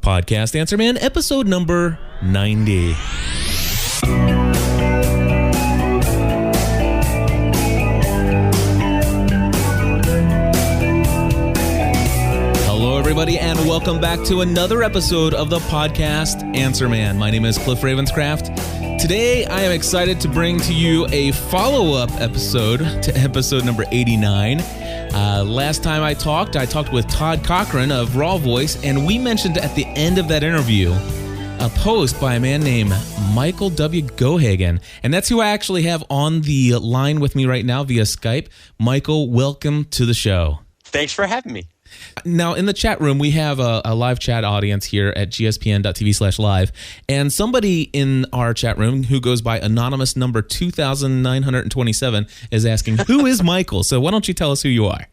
Podcast Answer Man, episode number 90. Hello, everybody, and welcome back to another episode of the Podcast Answer Man. My name is Cliff Ravenscraft. Today, I am excited to bring to you a follow-up episode to episode number 89. Last time I talked with Todd Cochran of Raw Voice, and we mentioned at the end of that interview a post by a man named Michael W. Geoghegan, and that's who I actually have on the line with me right now via Skype. Michael, welcome to the show. Thanks for having me. Now, in the chat room, we have a live chat audience here at gspn.tv/live, and somebody in our chat room who goes by anonymous number 2927 is asking, who is Michael? So why don't you tell us who you are?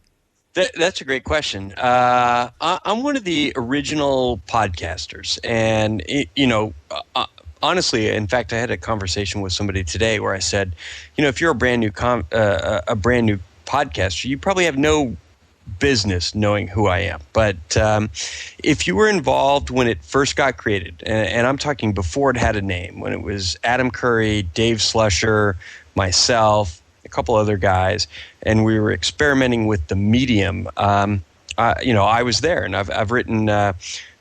That's a great question. I'm one of the original podcasters, and honestly, in fact, I had a conversation with somebody today where I said, if you're a brand new podcaster, you probably have no business knowing who I am. But if you were involved when it first got created, and I'm talking before it had a name, when it was Adam Curry, Dave Slusher, myself, a couple other guys, and we were experimenting with the medium, I was there, and I've written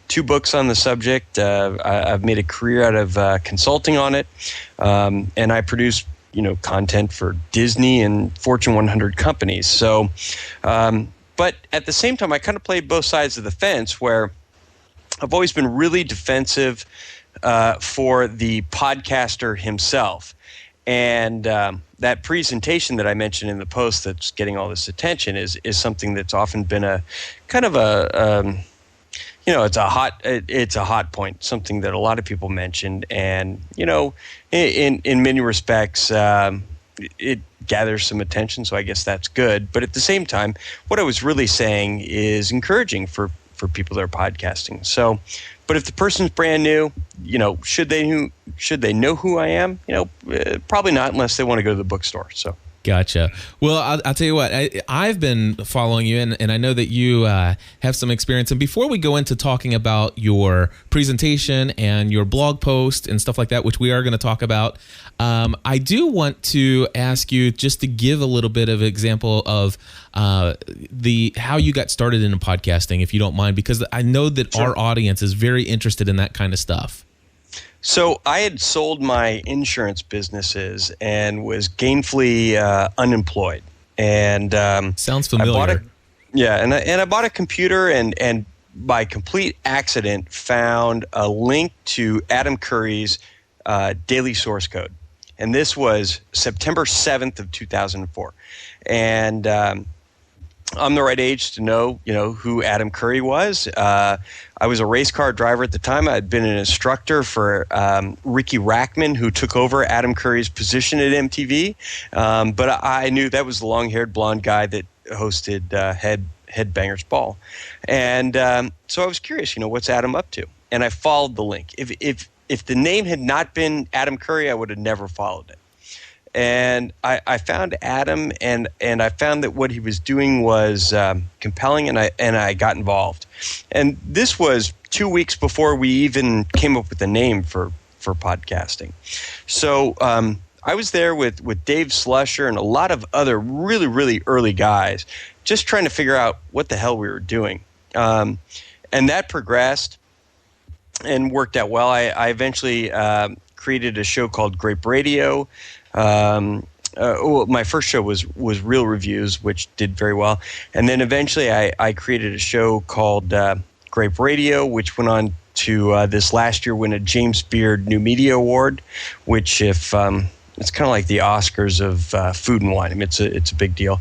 2 books on the subject. I've made a career out of consulting on it, and I produce content for Disney and Fortune 100 companies. So but at the same time, I kind of played both sides of the fence, where I've always been really defensive for the podcaster himself. And that presentation that I mentioned in the post that's getting all this attention is something that's often been a kind of it's a hot point, something that a lot of people mentioned. And, in many respects, it gathers some attention, so I guess that's good. But at the same time, what I was really saying is encouraging for people that are podcasting. So, but if the person's brand new, should they know who I am? Probably not, unless they want to go to the bookstore. So. Gotcha. Well, I'll tell you what, I've been following you, and I know that you have some experience. And before we go into talking about your presentation and your blog post and stuff like that, which we are going to talk about, I do want to ask you just to give a little bit of example of how you got started in podcasting, if you don't mind, because I know that Sure. Our audience is very interested in that kind of stuff. So I had sold my insurance businesses and was gainfully unemployed. And sounds familiar. I bought a computer and by complete accident found a link to Adam Curry's daily source code. And this was September 7th of 2004. And I'm the right age to know, who Adam Curry was. I was a race car driver at the time. I'd been an instructor for Ricky Rackman, who took over Adam Curry's position at MTV. But I knew that was the long-haired blonde guy that hosted Headbangers Ball. And so I was curious, what's Adam up to? And I followed the link. If the name had not been Adam Curry, I would have never followed it. And I found Adam, and I found that what he was doing was compelling, and I got involved. And this was 2 weeks before we even came up with a name for podcasting. So I was there with Dave Slusher and a lot of other really, really early guys, just trying to figure out what the hell we were doing. And that progressed and worked out well. I eventually created a show called Grape Radio. My first show was Real Reviews, which did very well. And then eventually I created a show called Grape Radio, which went on to this last year win a James Beard New Media Award, which it's kind of like the Oscars of food and wine. I mean, it's a big deal.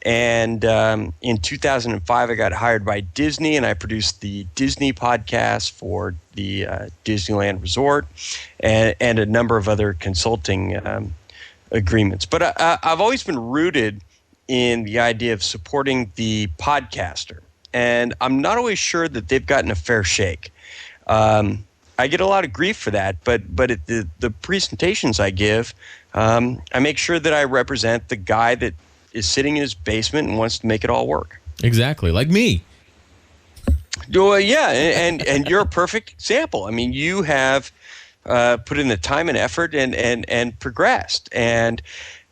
And in 2005, I got hired by Disney, and I produced the Disney podcast for the Disneyland Resort and a number of other consulting agreements. But I've always been rooted in the idea of supporting the podcaster, and I'm not always sure that they've gotten a fair shake. I get a lot of grief for that, but at the presentations I give, I make sure that I represent the guy that is sitting in his basement and wants to make it all work. Exactly, like me. Well, yeah, and you're a perfect example. I mean, you have put in the time and effort and progressed. And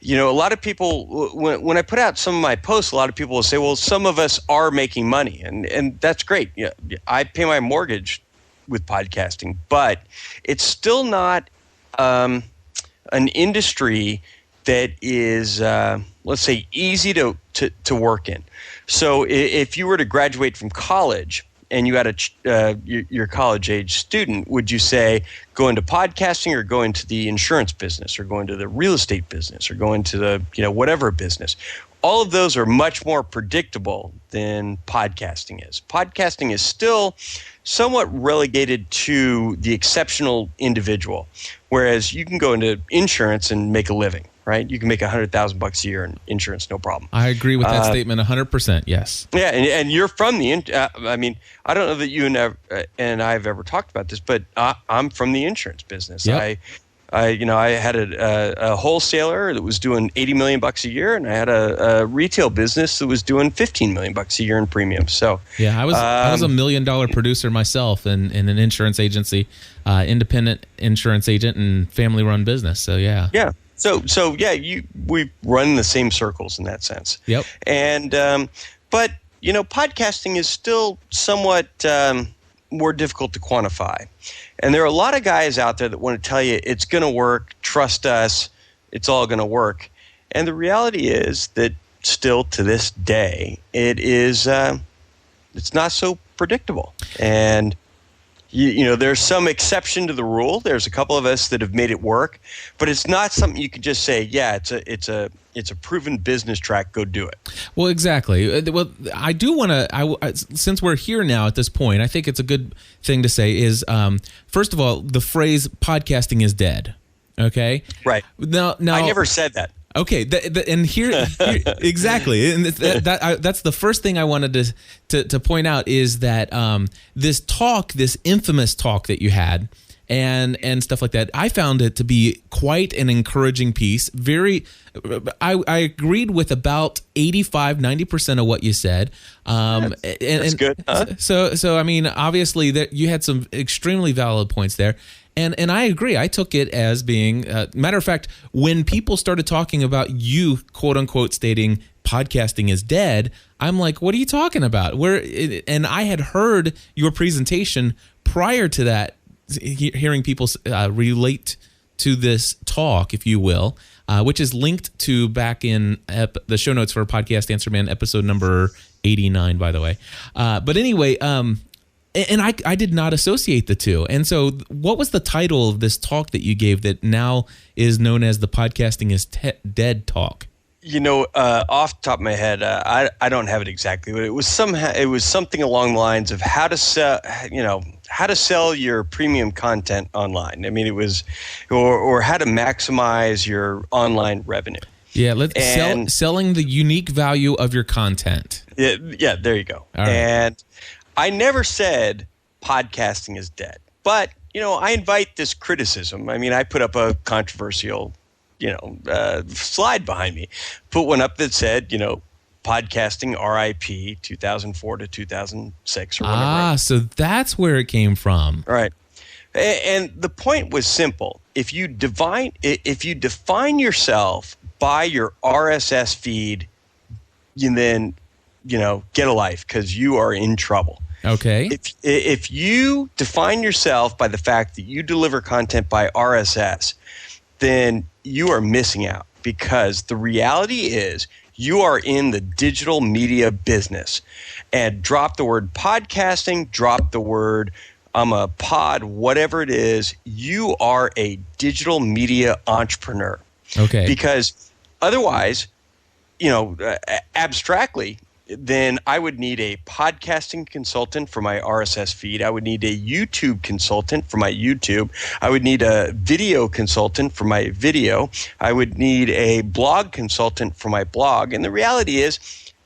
a lot of people, when I put out some of my posts, a lot of people will say, well, some of us are making money, and that's great. Yeah, I pay my mortgage with podcasting, but it's still not an industry that is, let's say, easy to work in. So if you were to graduate from college and you had your college-age student, would you say go into podcasting or go into the insurance business or go into the real estate business or go into the whatever business? All of those are much more predictable than podcasting is. Podcasting is still somewhat relegated to the exceptional individual, whereas you can go into insurance and make a living. Right, you can make $100,000 a year in insurance, no problem. I agree with that statement 100%. Yes. Yeah, and you're from the. I mean, I don't know that you and I have ever talked about this, but I'm from the insurance business. Yep. I had a wholesaler that was doing $80 million a year, and I had a retail business that was doing $15 million a year in premiums. So yeah, I was a $1 million producer myself in an insurance agency, independent insurance agent, and family run business. So yeah. Yeah. So yeah, we run the same circles in that sense. Yep. And but podcasting is still somewhat more difficult to quantify. And there are a lot of guys out there that want to tell you it's going to work, trust us, it's all going to work. And the reality is that still to this day, it is it's not so predictable. And there's some exception to the rule. There's a couple of us that have made it work, but it's not something you could just say, yeah, it's a proven business track, go do it. Well, exactly. Well, I do want to, since we're here now at this point, I think it's a good thing to say is, first of all, the phrase podcasting is dead. Okay? Right. Now I never said that. Okay, and here exactly, and that's the first thing I wanted to point out is that this infamous talk that you had, and stuff like that, I found it to be quite an encouraging piece. I agreed with about 85-90% of what you said. That's good. Huh? So I mean, obviously that you had some extremely valid points there. And I agree. I took it as being, matter of fact, when people started talking about you, quote unquote, stating podcasting is dead, I'm like, what are you talking about? And I had heard your presentation prior to that, hearing people relate to this talk, if you will, which is linked to back in the show notes for Podcast Answer Man, episode number 89, by the way. But anyway, and I did not associate the two. And so what was the title of this talk that you gave that now is known as the Podcasting is Dead talk? Off the top of my head, I don't have it exactly, but it was something along the lines of how to sell your premium content online. I mean, it was, or how to maximize your online revenue. Yeah, selling the unique value of your content. Yeah, there you go. All right. And I never said podcasting is dead, but I invite this criticism. I mean, I put up a controversial, slide behind me, put one up that said, podcasting RIP 2004 to 2006 or whatever. So that's where it came from. Right. And the point was simple. If you define yourself by your RSS feed, then get a life, because you are in trouble. Okay. If you define yourself by the fact that you deliver content by RSS, then you are missing out, because the reality is you are in the digital media business. And drop the word podcasting, drop the word I'm a pod, whatever it is, you are a digital media entrepreneur. Okay. Because otherwise, abstractly, then I would need a podcasting consultant for my RSS feed. I would need a YouTube consultant for my YouTube. I would need a video consultant for my video. I would need a blog consultant for my blog. And the reality is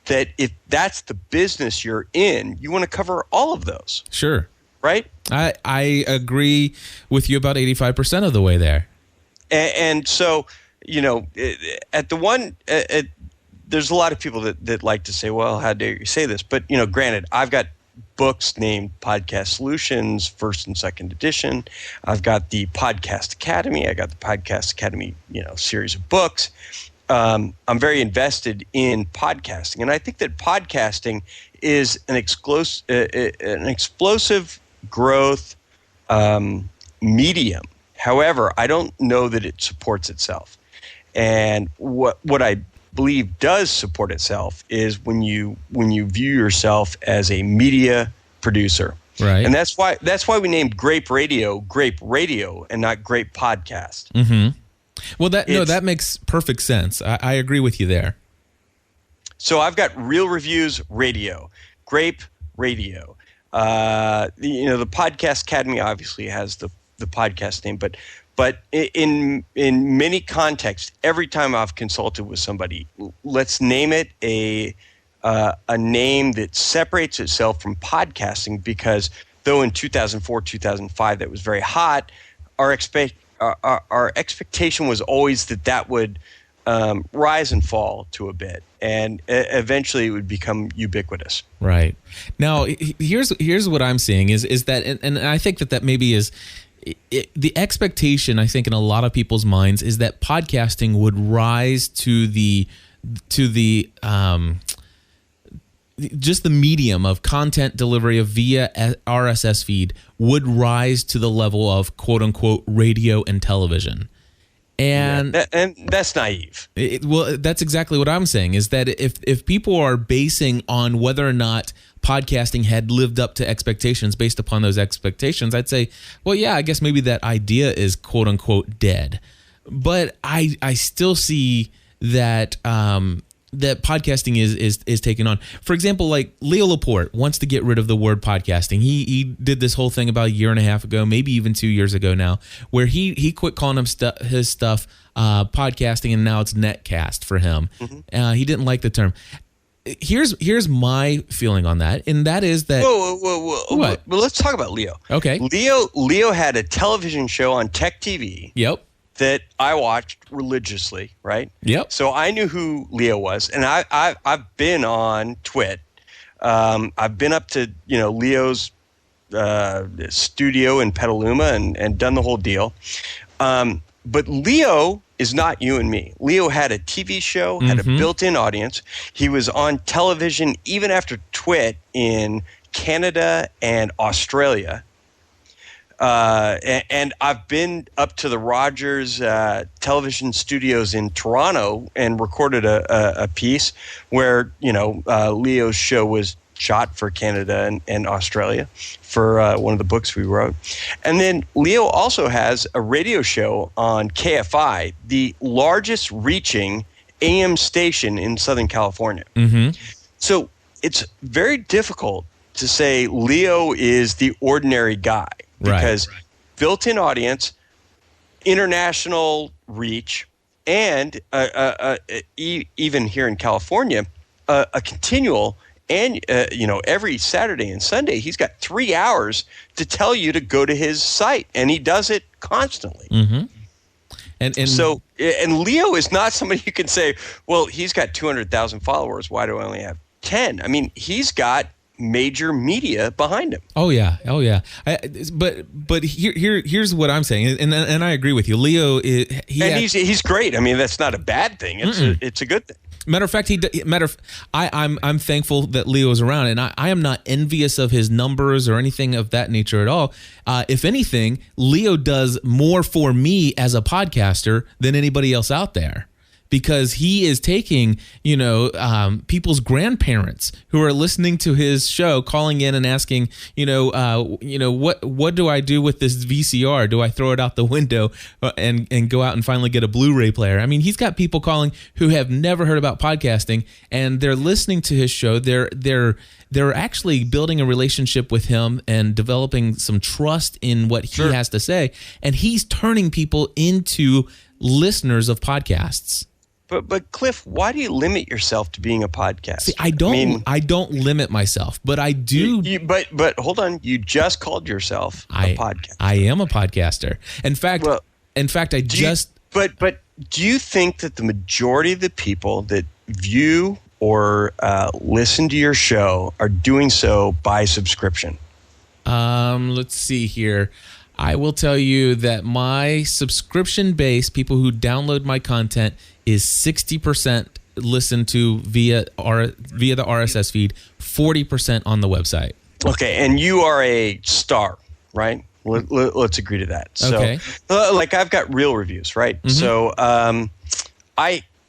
that if that's the business you're in, you want to cover all of those. Sure. Right? I agree with you about 85% of the way there. And so, there's a lot of people that like to say, well, how dare you say this? But, granted, I've got books named Podcast Solutions, first and second edition. I've got the Podcast Academy. I got the Podcast Academy, series of books. I'm very invested in podcasting, and I think that podcasting is an explosive growth medium. However, I don't know that it supports itself. And what I believe does support itself is when you view yourself as a media producer. Right. And that's why we named Grape Radio and not Grape Podcast. Mm-hmm. Well, that makes perfect sense. I agree with you there. So I've got Real Reviews Radio, Grape Radio. The Podcast Academy obviously has the podcast name, but in many contexts, every time I've consulted with somebody, let's name it a name that separates itself from podcasting, because though in 2004, 2005 that was very hot, our expectation was always that would rise and fall to a bit, and eventually it would become ubiquitous. Right. Now, here's what I'm seeing is that, and I think that maybe is the expectation, I think, in a lot of people's minds is that podcasting would rise to the just the medium of content delivery via RSS feed would rise to the level of quote unquote radio and television. And that's naive. Well, that's exactly what I'm saying, is that if people are basing on whether or not podcasting had lived up to expectations based upon those expectations, I'd say, well, yeah, I guess maybe that idea is quote unquote dead. But I still see that that podcasting is taking on. For example, like Leo Laporte wants to get rid of the word podcasting. He did this whole thing about a year and a half ago, maybe even 2 years ago now, where he quit calling his stuff podcasting, and now it's netcast for him. Mm-hmm. He didn't like the term. Here's my feeling on that, and that is that. Whoa! What? Well, let's talk about Leo. Okay. Leo had a television show on Tech TV. Yep. That I watched religiously, right? Yep. So I knew who Leo was, and I've been on Twit. I've been up to Leo's studio in Petaluma and done the whole deal. But Leo is not you and me. Leo had a TV show, had a built-in audience. He was on television even after Twit in Canada and Australia. And I've been up to the Rogers television studios in Toronto and recorded a piece where Leo's show was shot for Canada and Australia for one of the books we wrote. And then Leo also has a radio show on KFI, the largest reaching AM station in Southern California. Mm-hmm. So it's very difficult to say Leo is the ordinary guy. Because built-in audience, international reach, and even here in California, a continual, and every Saturday and Sunday, he's got 3 hours to tell you to go to his site, and he does it constantly. Mm-hmm. And Leo is not somebody you can say, well, he's got 200,000 followers. Why do I only have 10? I mean, he's got major media behind him. Oh yeah. But here's what I'm saying, and I agree with you. Leo, he's great. I mean, that's not a bad thing. It's a good thing. Matter of fact, I'm thankful that Leo is around, and I am not envious of his numbers or anything of that nature at all. If anything, Leo does more for me as a podcaster than anybody else out there. Because he is taking, people's grandparents who are listening to his show, calling in and asking, what do I do with this VCR? Do I throw it out the window and go out and finally get a Blu-ray player? I mean, he's got people calling who have never heard about podcasting, and they're listening to his show. They're actually building a relationship with him and developing some trust in what he has to say, and he's turning people into listeners of podcasts. But Cliff, why do you limit yourself to being a podcaster? See, I don't limit myself, but I do. But hold on, you just called yourself a podcaster. I am a podcaster. In fact, But do you think that the majority of the people that view or listen to your show are doing so by subscription? Let's see here. I will tell you that my subscription base, people who download my content, is 60% listen to via the RSS feed, 40% on the website. Okay, and you are a star, right? Let's agree to that. So, okay. Like I've got real reviews, right? Mm-hmm. So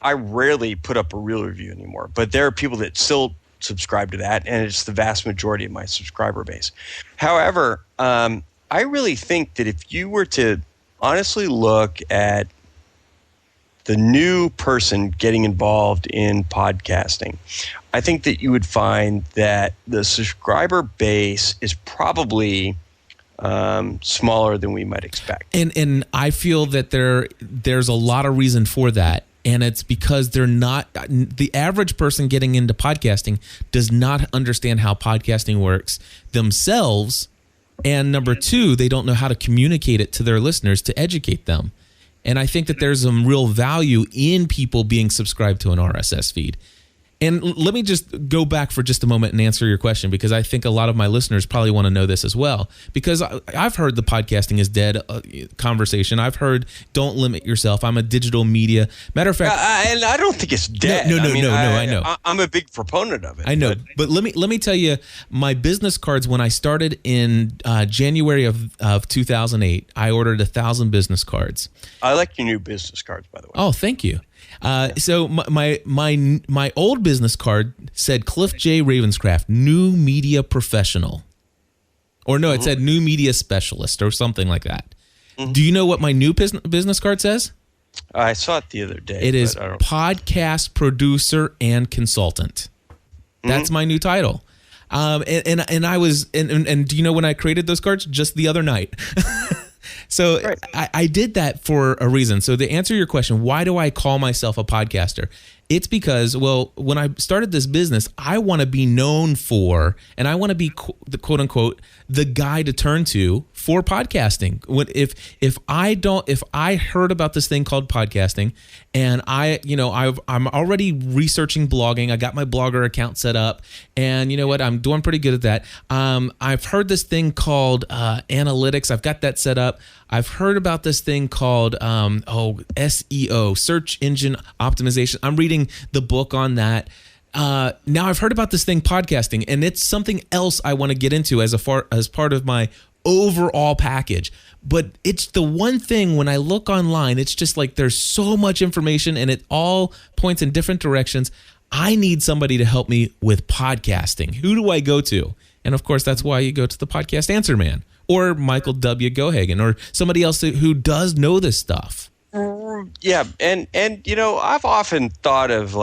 I rarely put up a real review anymore, but there are people that still subscribe to that, and it's the vast majority of my subscriber base. However, I really think that if you were to honestly look at the new person getting involved in podcasting, I think that you would find that the subscriber base is probably smaller than we might expect. And I feel that there's a lot of reason for that. And it's because the average person getting into podcasting does not understand how podcasting works themselves. And number two, they don't know how to communicate it to their listeners to educate them. And I think that there's some real value in people being subscribed to an RSS feed. And let me just go back for just a moment and answer your question, because I think a lot of my listeners probably want to know this as well. Because I've heard the podcasting is dead conversation. I've heard don't limit yourself. I'm a digital media. Matter of fact, and I don't think it's dead. No, I know. I'm a big proponent of it. I know, but let me tell you, my business cards, when I started in January of 2008, I ordered 1,000 business cards. I like your new business cards, by the way. Oh, thank you. So my old business card said Cliff J. Ravenscraft, new media professional. Or no, it said new media specialist or something like that. Mm-hmm. Do you know what my new business card says? I saw it the other day. It is podcast producer and consultant. That's my new title. And I was and do you know when I created those cards? Just the other night. So right. I did that for a reason. So to answer your question, why do I call myself a podcaster? It's because, well, when I started this business, I want to be known for, and I want to be the quote unquote, the guy to turn to for podcasting. If I heard about this thing called podcasting, and I'm already researching blogging. I got my Blogger account set up, and you know what? I'm doing pretty good at that. I've heard this thing called analytics. I've got that set up. I've heard about this thing called SEO, search engine optimization. I'm reading the book on that. Now I've heard about this thing podcasting, and it's something else I want to get into as part of my overall package. But it's the one thing when I look online, it's just like there's so much information and it all points in different directions. I need somebody to help me with podcasting. Who do I go to? And of course, that's why you go to the Podcast Answer Man or Michael W. Geoghegan or somebody else who does know this stuff. Yeah, and I've often thought of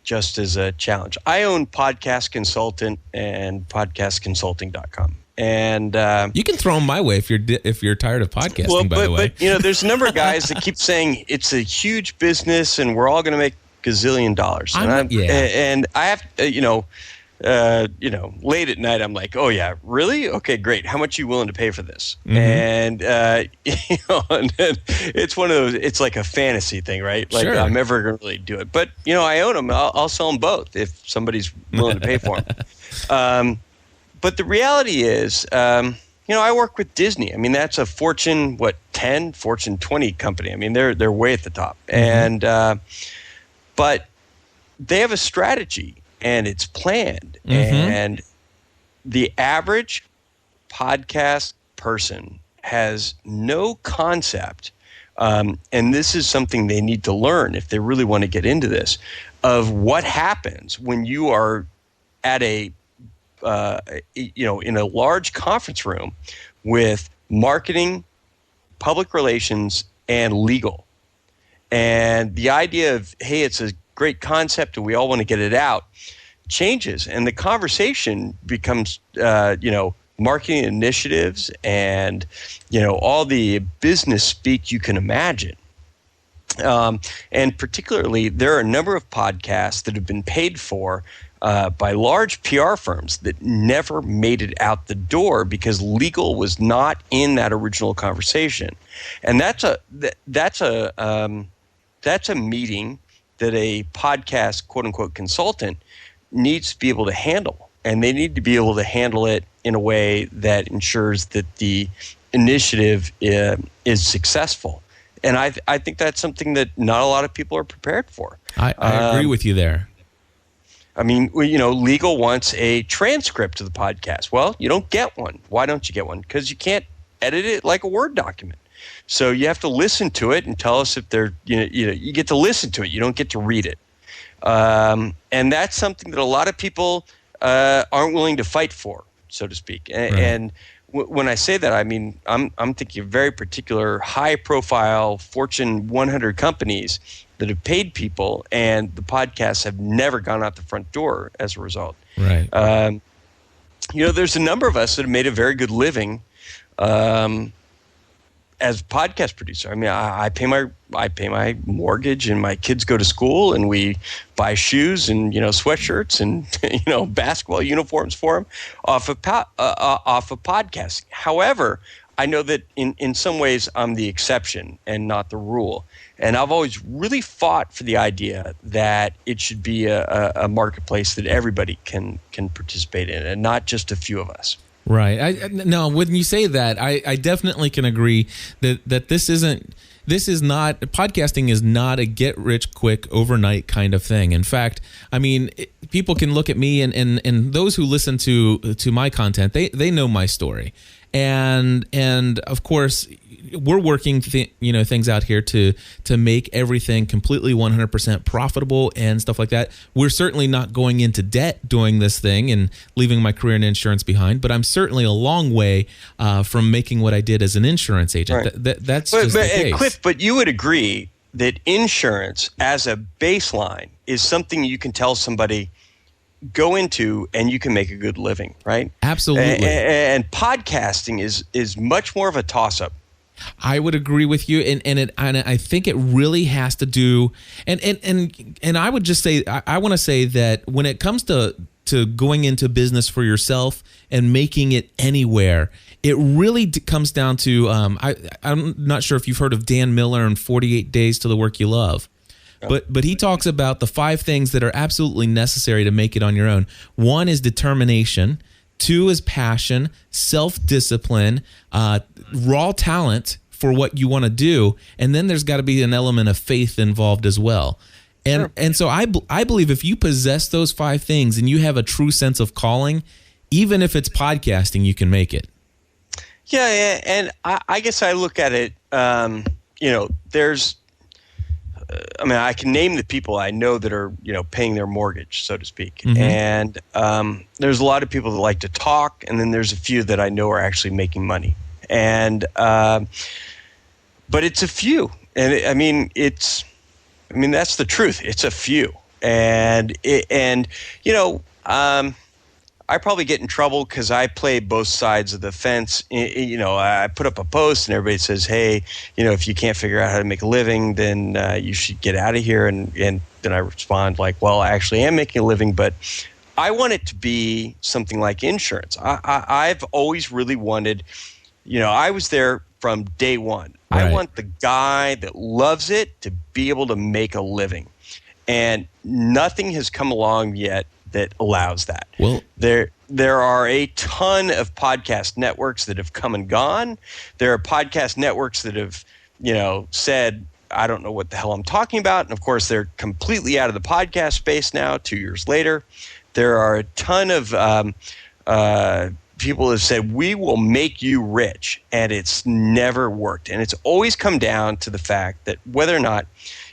just as a challenge. I own Podcast Consultant and podcastconsulting.com. And you can throw them my way if you're tired of podcasting. By the way, but there's a number of guys that keep saying it's a huge business and we're all going to make gazillion dollars. And I have late at night I'm like, oh yeah, really? Okay, great. How much are you willing to pay for this? Mm-hmm. And it's one of those. It's like a fantasy thing, right? Like sure. I'm never going to really do it, but I own them. I'll sell them both if somebody's willing to pay for them. But the reality is, I work with Disney. I mean, that's a Fortune 10, Fortune 20 company. I mean, they're way at the top. Mm-hmm. And but they have a strategy and it's planned. Mm-hmm. And the average podcast person has no concept, and this is something they need to learn if they really want to get into this, of what happens when you are at in a large conference room with marketing, public relations, and legal. And the idea of, hey, it's a great concept and we all want to get it out, changes. And the conversation becomes, marketing initiatives and, all the business speak you can imagine. And particularly, there are a number of podcasts that have been paid for by large PR firms that never made it out the door because legal was not in that original conversation, and that's a meeting that a podcast quote unquote consultant needs to be able to handle. And they need to be able to handle it in a way that ensures that the initiative is successful. And I think that's something that not a lot of people are prepared for. I agree with you there. I mean, legal wants a transcript of the podcast. Well, you don't get one. Why don't you get one? Because you can't edit it like a Word document. So you have to listen to it and tell us if you get to listen to it. You don't get to read it. And that's something that a lot of people aren't willing to fight for, so to speak. And when I say that, I mean, I'm thinking of very particular high-profile Fortune 100 companies that have paid people, and the podcasts have never gone out the front door as a result. Right. There's a number of us that have made a very good living as a podcast producer. I mean, I pay my mortgage, and my kids go to school, and we buy shoes and sweatshirts and basketball uniforms for them off of podcasting. However, I know that in some ways I'm the exception and not the rule. And I've always really fought for the idea that it should be a marketplace that everybody can participate in, and not just a few of us. Right. No, when you say that, I definitely can agree that this is not, podcasting is not a get rich quick overnight kind of thing. In fact, I mean, people can look at me and those who listen to my content, they know my story. And of course, we're working things out here to make everything completely 100% profitable and stuff like that. We're certainly not going into debt doing this thing and leaving my career in insurance behind, but I'm certainly a long way from making what I did as an insurance agent. Right. That's just the case. Cliff, but you would agree that insurance as a baseline is something you can tell somebody go into and you can make a good living, right? Absolutely. And podcasting is much more of a toss-up. I would agree with you, and I think it really has to do, and I would just say, I want to say that when it comes to going into business for yourself and making it anywhere, it really comes down to, I'm not sure if you've heard of Dan Miller and 48 Days to the Work You Love. But he talks about the 5 things that are absolutely necessary to make it on your own. 1 is determination. 2 is passion, self-discipline, raw talent for what you want to do. And then there's got to be an element of faith involved as well. And so I believe if you possess those 5 things and you have a true sense of calling, even if it's podcasting, you can make it. Yeah. And I guess I look at it, there's, I can name the people I know that are, paying their mortgage, so to speak. Mm-hmm. And there's a lot of people that like to talk, and then there's a few that I know are actually making money. And but it's a few, and that's the truth. It's a few, I probably get in trouble because I play both sides of the fence. I put up a post and everybody says, hey, if you can't figure out how to make a living, then you should get out of here. And then I respond like, well, I actually am making a living, but I want it to be something like insurance. I've always really wanted, I was there from day one. Right. I want the guy that loves it to be able to make a living. And nothing has come along yet that allows that. Well, there are a ton of podcast networks that have come and gone. There are podcast networks that have, said, I don't know what the hell I'm talking about. And of course, they're completely out of the podcast space now, 2 years later. There are a ton of people have said, we will make you rich. And it's never worked. And it's always come down to the fact that whether or not,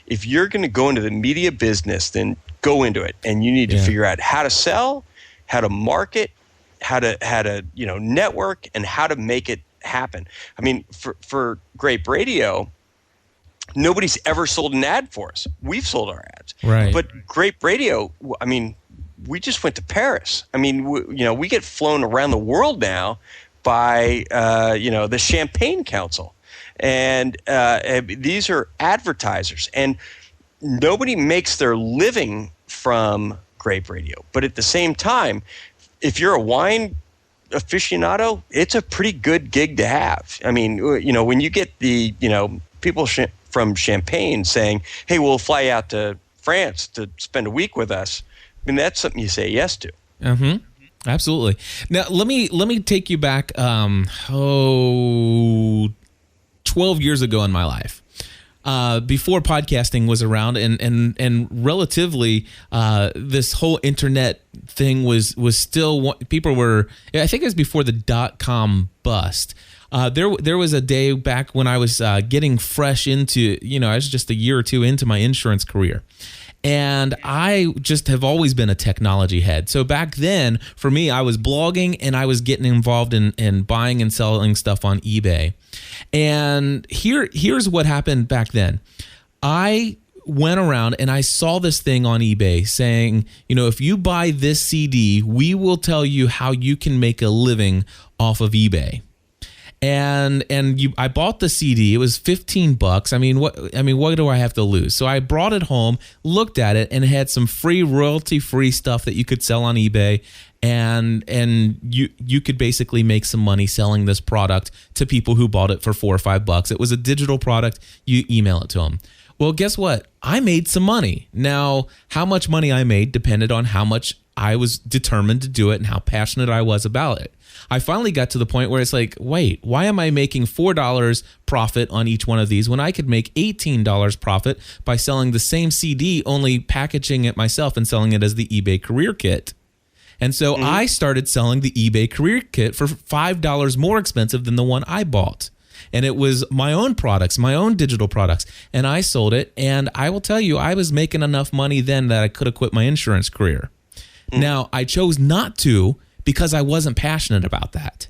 if you're going to go into the media business, then go into it, and you need to figure out how to sell, how to market, how to network, and how to make it happen. I mean, for Grape Radio, nobody's ever sold an ad for us. We've sold our ads, right? But Grape Radio, we just went to Paris. We get flown around the world now by the Champagne Council, and these are advertisers, and nobody makes their living from Grape Radio. But at the same time, if you're a wine aficionado, it's a pretty good gig to have. when you get the, people from Champagne saying, hey, we'll fly out to France to spend a week with us, I mean, that's something you say yes to. Mm-hmm. Absolutely. Now, let me take you back 12 years ago in my life. Before podcasting was around, and relatively, this whole internet thing was still, people were, I think it was before the .com bust. There was a day back when I was getting fresh into, I was just a year or two into my insurance career. And I just have always been a technology head. So back then, for me, I was blogging and I was getting involved in buying and selling stuff on eBay. And here's what happened back then. I went around and I saw this thing on eBay saying, if you buy this CD, we will tell you how you can make a living off of eBay. I bought the CD. It was $15. What do I have to lose? So I brought it home, looked at it, and it had some free royalty-free stuff that you could sell on eBay, and you could basically make some money selling this product to people who bought it for $4 or $5. It was a digital product. You email it to them. Well, guess what? I made some money. Now, how much money I made depended on how much I was determined to do it and how passionate I was about it. I finally got to the point where it's like, wait, why am I making $4 profit on each one of these when I could make $18 profit by selling the same CD, only packaging it myself and selling it as the eBay Career Kit? And so I started selling the eBay Career Kit for $5 more expensive than the one I bought. And it was my own products, my own digital products. And I sold it. And I will tell you, I was making enough money then that I could have quit my insurance career. Now, I chose not to because I wasn't passionate about that.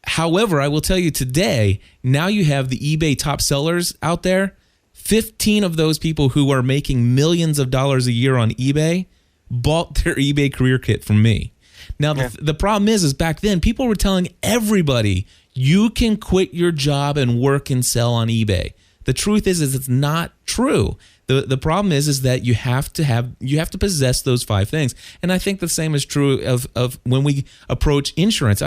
However, I will tell you today, now you have the eBay top sellers out there. 15 of those people who are making millions of dollars a year on eBay bought their eBay Career Kit from me. Now, the problem is back then, people were telling everybody, you can quit your job and work and sell on eBay. The truth is it's not true. The problem is that you have to possess those 5 things. And I think the same is true of when we approach insurance.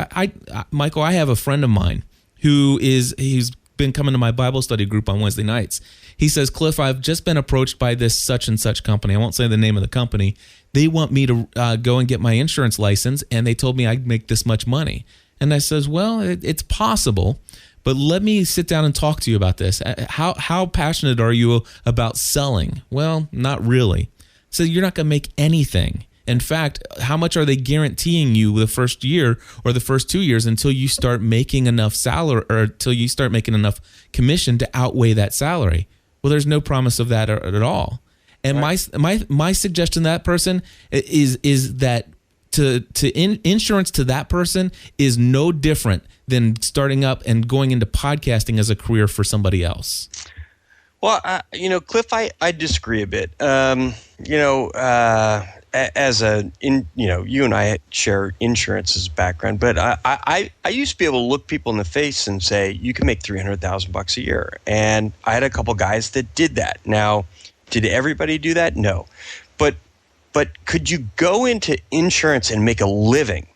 Michael, I have a friend of mine he's been coming to my Bible study group on Wednesday nights. He says, Cliff, I've just been approached by this such and such company. I won't say the name of the company. They want me to go and get my insurance license, and they told me I'd make this much money. And I says, well, it's possible, but let me sit down and talk to you about this. How passionate are you about selling? Well, not really. So you're not going to make anything. In fact, how much are they guaranteeing you the first year or the first 2 years until you start making enough salary or until you start making enough commission to outweigh that salary? Well, there's no promise of that at all. And right. my suggestion to that person is that insurance to that person is no different than starting up and going into podcasting as a career for somebody else. Well, Cliff, I disagree a bit. You and I share insurance as a background, but I used to be able to look people in the face and say, you can make $300,000 a year. And I had a couple guys that did that. Now, did everybody do that? No. But could you go into insurance and make a living?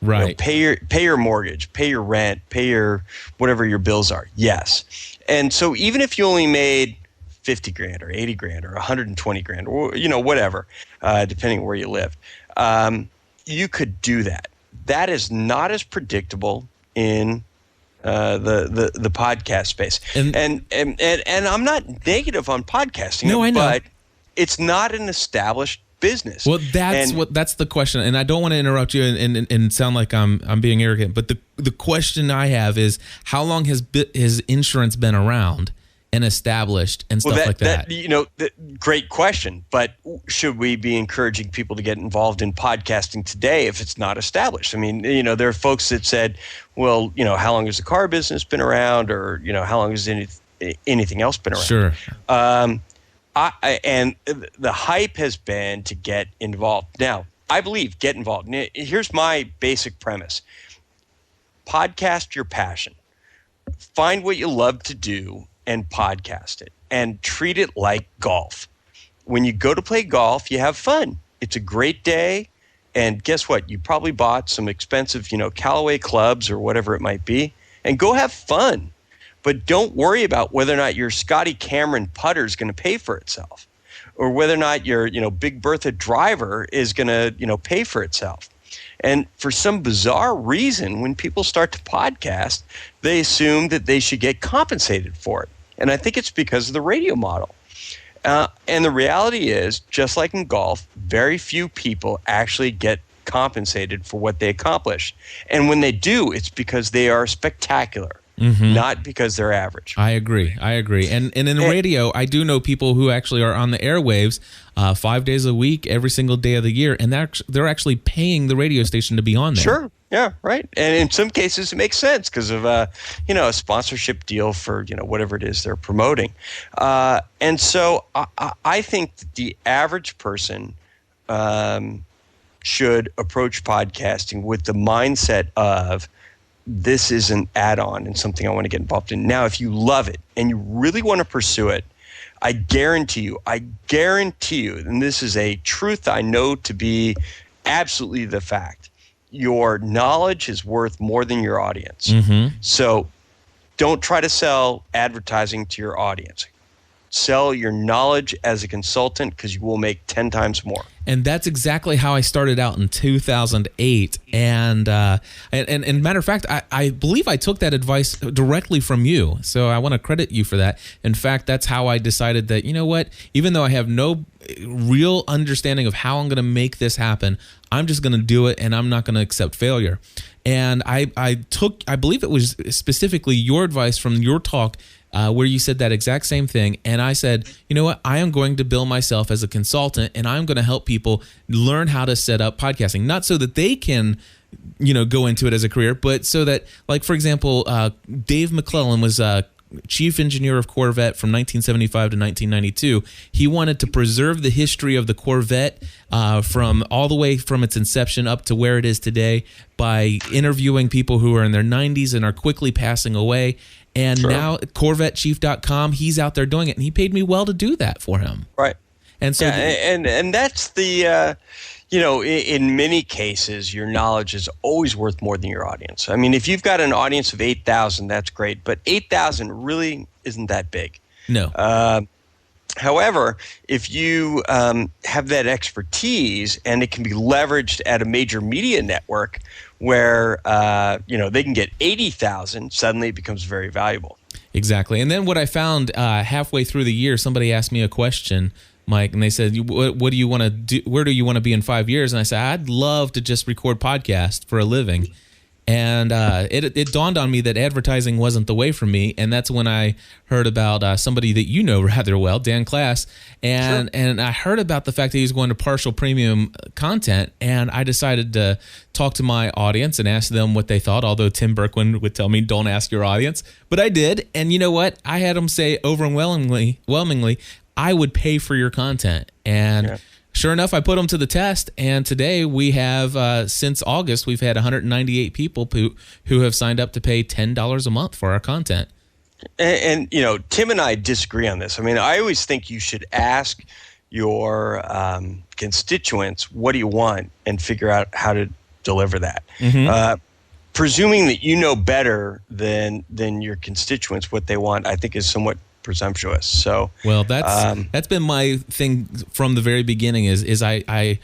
Right. Pay your mortgage, pay your rent, pay your whatever your bills are. Yes. And so even if you only made $50,000 or $80,000 or $120,000 or whatever, depending where you live, you could do that. That is not as predictable in the podcast space. And I'm not negative on podcasting. No, I know. But it's not an established business. Well, that's the question, and I don't want to interrupt you and sound like I'm being arrogant, but the question I have is, how long has insurance been around and established and stuff like that? Great question, but should we be encouraging people to get involved in podcasting today if it's not established? I mean, there are folks that said, well, how long has the car business been around, or how long has anything else been around? Sure. And the hype has been to get involved. Now, I believe get involved. Here's my basic premise. Podcast your passion. Find what you love to do and podcast it. And treat it like golf. When you go to play golf, you have fun. It's a great day. And guess what? You probably bought some expensive, Callaway clubs or whatever it might be. And go have fun. But don't worry about whether or not your Scotty Cameron putter is going to pay for itself. or whether or not your, Big Bertha driver is going to, pay for itself. And for some bizarre reason, when people start to podcast, they assume that they should get compensated for it. And I think it's because of the radio model. And the reality is, just like in golf, very few people actually get compensated for what they accomplish. And when they do, it's because they are spectacular. Not because they're average. I agree. And in radio, I do know people who actually are on the airwaves 5 days a week, every single day of the year, and they're actually paying the radio station to be on there. Sure. Yeah, right. And in some cases, it makes sense because of a sponsorship deal for whatever it is they're promoting. And so I think that the average person should approach podcasting with the mindset of, this is an add-on and something I want to get involved in. Now, if you love it and you really want to pursue it, I guarantee you, and this is a truth I know to be absolutely the fact, your knowledge is worth more than your audience. So don't try to sell advertising to your audience. Sell your knowledge as a consultant because you will make 10 times more. And that's exactly how I started out in 2008. And matter of fact, I believe I took that advice directly from you. So I want to credit you for that. In fact, that's how I decided that, you know what, even though I have no real understanding of how I'm going to make this happen, I'm just going to do it and I'm not going to accept failure. And I believe it was specifically your advice from your talk where you said that exact same thing. And I said, you know what, I am going to bill myself as a consultant and I'm going to help people learn how to set up podcasting, not so that they can, go into it as a career, but so that, like, for example, Dave McClellan was chief engineer of Corvette from 1975 to 1992. He wanted to preserve the history of the Corvette from all the way from its inception up to where it is today by interviewing people who are in their 90s and are quickly passing away. And now CorvetteChief.com, he's out there doing it, and he paid me well to do that for him. Right. And so, and that's the, in many cases, your knowledge is always worth more than your audience. I mean, if you've got an audience of 8,000, that's great, but 8,000 really isn't that big. No. However, if you have that expertise and it can be leveraged at a major media network where they can get 80,000, suddenly it becomes very valuable. Exactly. And then what I found halfway through the year, somebody asked me a question, Mike, and they said, what do you want to do? Where do you want to be in 5 years? And I said, I'd love to just record podcasts for a living. And it dawned on me that advertising wasn't the way for me, and that's when I heard about somebody that you know rather well, Dan Class, and I heard about the fact that he was going to partial premium content, and I decided to talk to my audience and ask them what they thought, although Tim Berkwin would tell me, don't ask your audience, but I did, and you know what? I had them say overwhelmingly, I would pay for your content, and sure enough, I put them to the test, and today we have, since August, we've had 198 people who have signed up to pay $10 a month for our content. And Tim and I disagree on this. I mean, I always think you should ask your constituents, what do you want, and figure out how to deliver that. Presuming that you know better than your constituents what they want, I think is somewhat presumptuous. So that's been my thing from the very beginning is I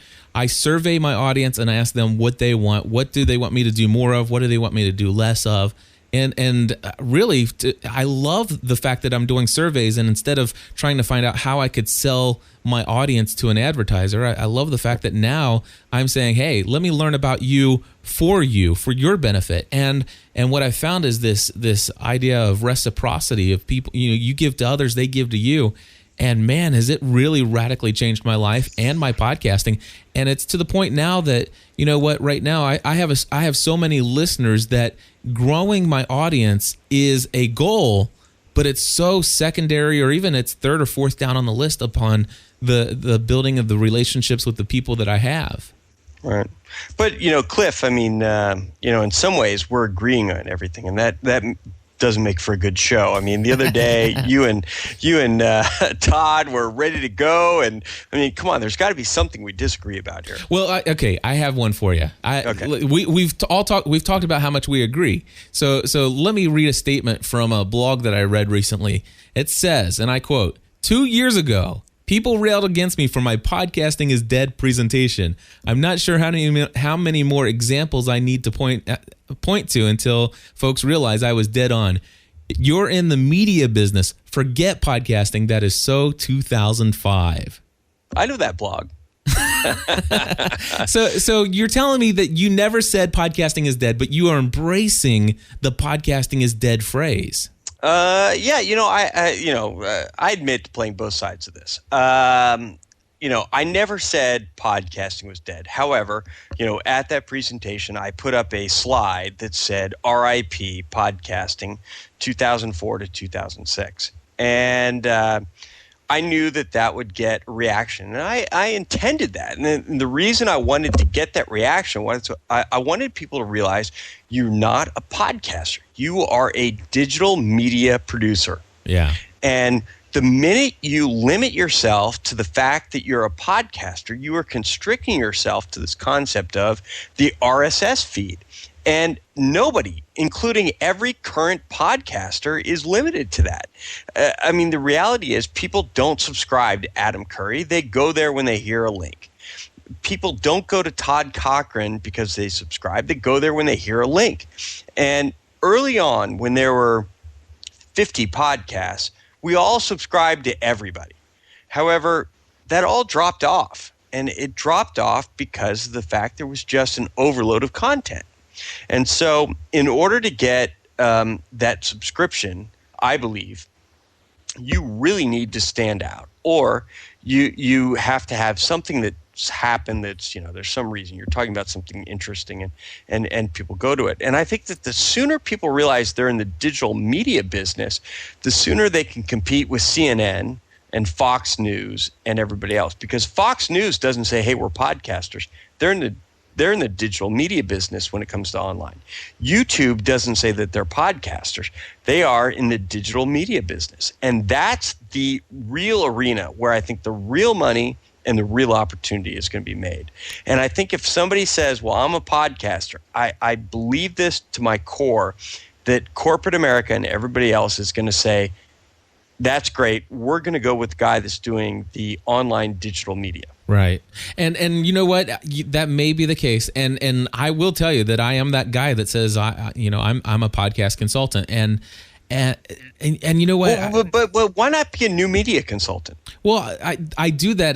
survey my audience and I ask them what they want. What do they want me to do more of? What do they want me to do less of? And really, I love the fact that I'm doing surveys, and instead of trying to find out how I could sell my audience to an advertiser, I love the fact that now I'm saying, hey, let me learn about you, for your benefit. And what I found is this idea of reciprocity of people, you give to others, they give to you. And man, has it really radically changed my life and my podcasting. And it's to the point now that, you know what, right now I have so many listeners that growing my audience is a goal, but it's so secondary, or even it's third or fourth down on the list upon the building of the relationships with the people that I have. Right. But, Cliff, I mean, in some ways we're agreeing on everything, and that doesn't make for a good show. I mean, the other day, you and Todd were ready to go, and I mean, come on, there's got to be something we disagree about here. Well, I have one for you. We've talked about how much we agree. So let me read a statement from a blog that I read recently. It says, and I quote, 2 years ago, People railed against me for my podcasting is dead presentation. I'm not sure how many more examples I need to point to until folks realize I was dead on. You're in the media business. Forget podcasting. That is so 2005. I know that blog. So you're telling me that you never said podcasting is dead, but you are embracing the podcasting is dead phrase. Yeah, I admit to playing both sides of this. I never said podcasting was dead. However, at that presentation, I put up a slide that said RIP podcasting 2004 to 2006. And I knew that would get a reaction. And I intended that. And the reason I wanted to get that reaction was I wanted people to realize you're not a podcaster. You are a digital media producer. Yeah. And the minute you limit yourself to the fact that you're a podcaster, you are constricting yourself to this concept of the RSS feed. And nobody, including every current podcaster, is limited to that. The reality is people don't subscribe to Adam Curry. They go there when they hear a link. People don't go to Todd Cochran because they subscribe. They go there when they hear a link. And early on, when there were 50 podcasts, we all subscribed to everybody. However, that all dropped off. And it dropped off because of the fact there was just an overload of content. And so in order to get that subscription, I believe, you really need to stand out. Or you have to have something that's happened that's, there's some reason. You're talking about something interesting and people go to it. And I think that the sooner people realize they're in the digital media business, the sooner they can compete with CNN and Fox News and everybody else. Because Fox News doesn't say, hey, we're podcasters. They're in the digital media business when it comes to online. YouTube doesn't say that they're podcasters. They are in the digital media business. And that's the real arena where I think the real money and the real opportunity is going to be made. And I think if somebody says, well, I'm a podcaster, I believe this to my core, that corporate America and everybody else is going to say, that's great. We're going to go with the guy that's doing the online digital media. Right. And you know what? That may be the case. And I will tell you that I am that guy that says, I'm a podcast consultant. And you know what? But why not be a new media consultant? Well, I do that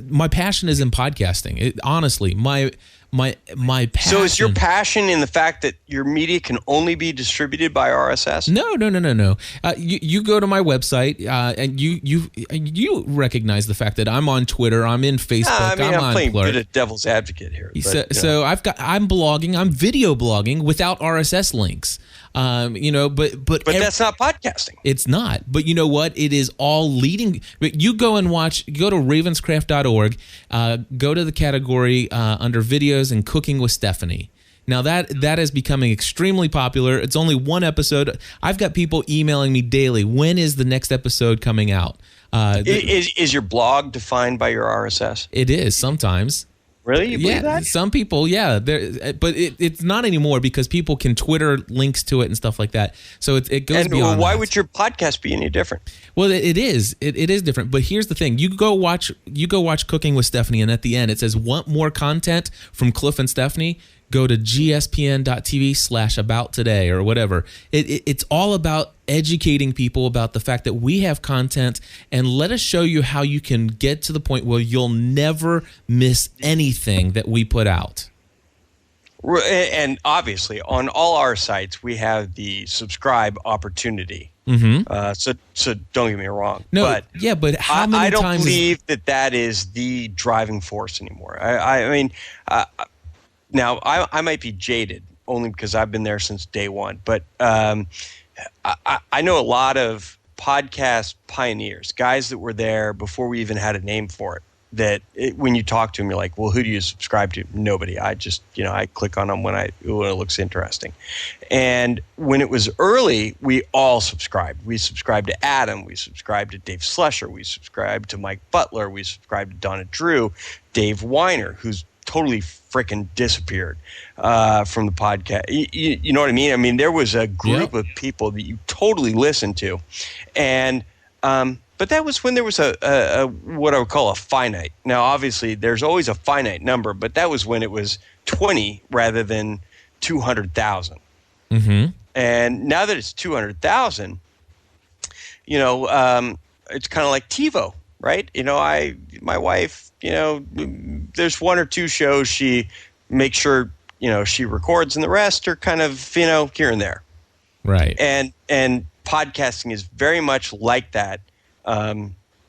my passion is in podcasting. Honestly, my passion. So is your passion in the fact that your media can only be distributed by RSS? No. You go to my website and you recognize the fact that I'm on Twitter, I'm in Facebook, I'm playing a bit of devil's advocate here. So I'm blogging, I'm video blogging without RSS links. But that's not podcasting. It's not. But you know what? It is all leading. You go to ravenscraft.org, go to the category under videos and cooking with Stephanie. Now that is becoming extremely popular. It's only one episode. I've got people emailing me daily. When is the next episode coming out? Is your blog defined by your RSS? It is sometimes. Really? You believe that? Some people, yeah. But it's not anymore because people can Twitter links to it and stuff like that. So it goes beyond. And why would your podcast be any different? Well, it is. It is different. But here's the thing: you go watch Cooking with Stephanie, and at the end it says, "Want more content from Cliff and Stephanie? Go to gspn.tv/about today," or whatever. It's all about educating people about the fact that we have content, and let us show you how you can get to the point where you'll never miss anything that we put out. And obviously, on all our sites, we have the subscribe opportunity. Mm-hmm. So don't get me wrong. No, but how many times? I don't believe that is the driving force anymore. Now, I might be jaded only because I've been there since day one, but I know a lot of podcast pioneers, guys that were there before we even had a name for it, when you talk to them, you're like, well, who do you subscribe to? Nobody. I just, I click on them when it looks interesting. And when it was early, we all subscribed. We subscribed to Adam. We subscribed to Dave Slusher. We subscribed to Mike Butler. We subscribed to Donna Drew, Dave Weiner, who's totally freaking disappeared from the podcast. You know what I mean? I mean, there was a group of people that you totally listened to. And But that was when there was a what I would call a finite. Now, obviously, there's always a finite number, but that was when it was 20 rather than 200,000. Mm-hmm. And now that it's 200,000, it's kind of like TiVo, right? My wife, there's one or two shows she makes sure, she records, and the rest are kind of, here and there. Right. And podcasting is very much like that.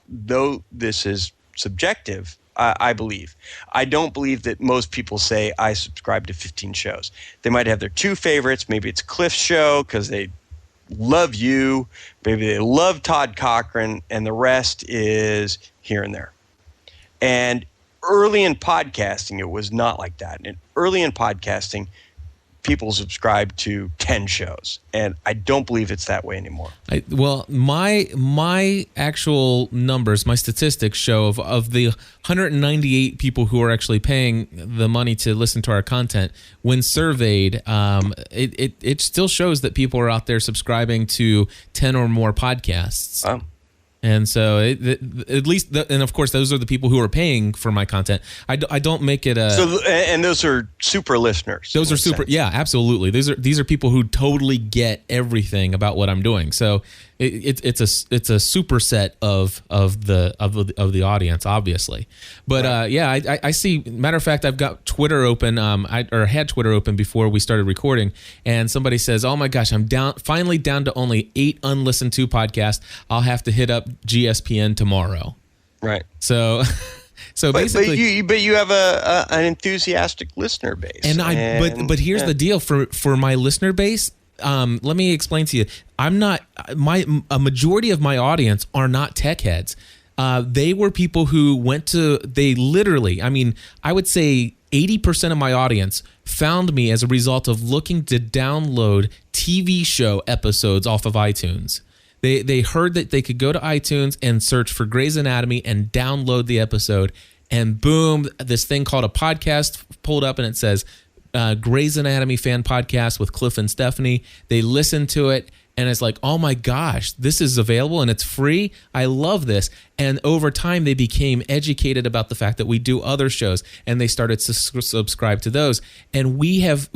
Though this is subjective, I believe. I don't believe that most people say, I subscribe to 15 shows. They might have their two favorites. Maybe it's Cliff's show because they love you. Maybe they love Todd Cochran, and the rest is here and there. And early in podcasting, it was not like that. And early in podcasting, people subscribe to 10 shows, and I don't believe it's that way anymore. My actual numbers, my statistics show of the 198 people who are actually paying the money to listen to our content, when surveyed, it still shows that people are out there subscribing to 10 or more podcasts. And so, at least, and of course, those are the people who are paying for my content. I don't make it a. So, and those are super listeners. Those are super. Yeah, absolutely. These are people who totally get everything about what I'm doing. So it's a superset of the audience, obviously. But right. I see. Matter of fact, I've got Twitter open. I had Twitter open before we started recording, and somebody says, "Oh my gosh, I'm finally down to only 8 unlistened to podcasts. I'll have to hit up GSPN tomorrow." Right. So basically, but you have an enthusiastic listener base, but here's the deal for my listener base. Let me explain to you. A majority of my audience are not tech heads. They were people who they literally, I would say 80% of my audience found me as a result of looking to download TV show episodes off of iTunes. They heard that they could go to iTunes and search for Grey's Anatomy and download the episode, and boom, this thing called a podcast pulled up, and it says Grey's Anatomy fan podcast with Cliff and Stephanie. They listened to it, and it's like, oh my gosh, this is available and it's free. I love this. And over time, they became educated about the fact that we do other shows, and they started to subscribe to those. And we have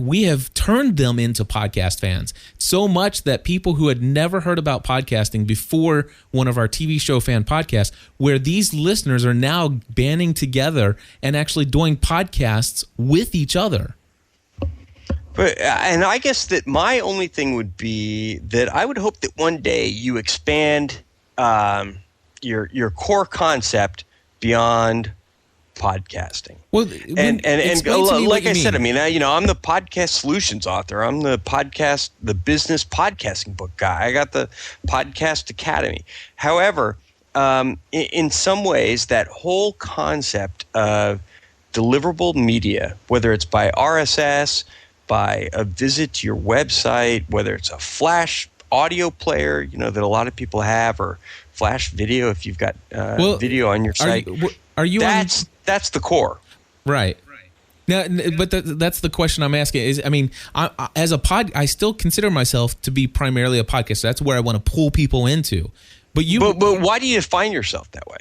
turned them into podcast fans so much that people who had never heard about podcasting before one of our TV show fan podcasts, where these listeners are now banding together and actually doing podcasts with each other. And I guess that my only thing would be that I would hope that one day you expand your core concept beyond podcasting. Well, and like I said, I'm the podcast solutions author. I'm the business podcasting book guy. I got the Podcast Academy. However, in some ways, that whole concept of deliverable media, whether it's by RSS, by a visit to your website, whether it's a flash audio player, that a lot of people have, or flash video if you've got video on your site. That's the core, right? Now, but that's the question I'm asking. I still consider myself to be primarily a podcaster. That's where I want to pull people into. But why do you define yourself that way?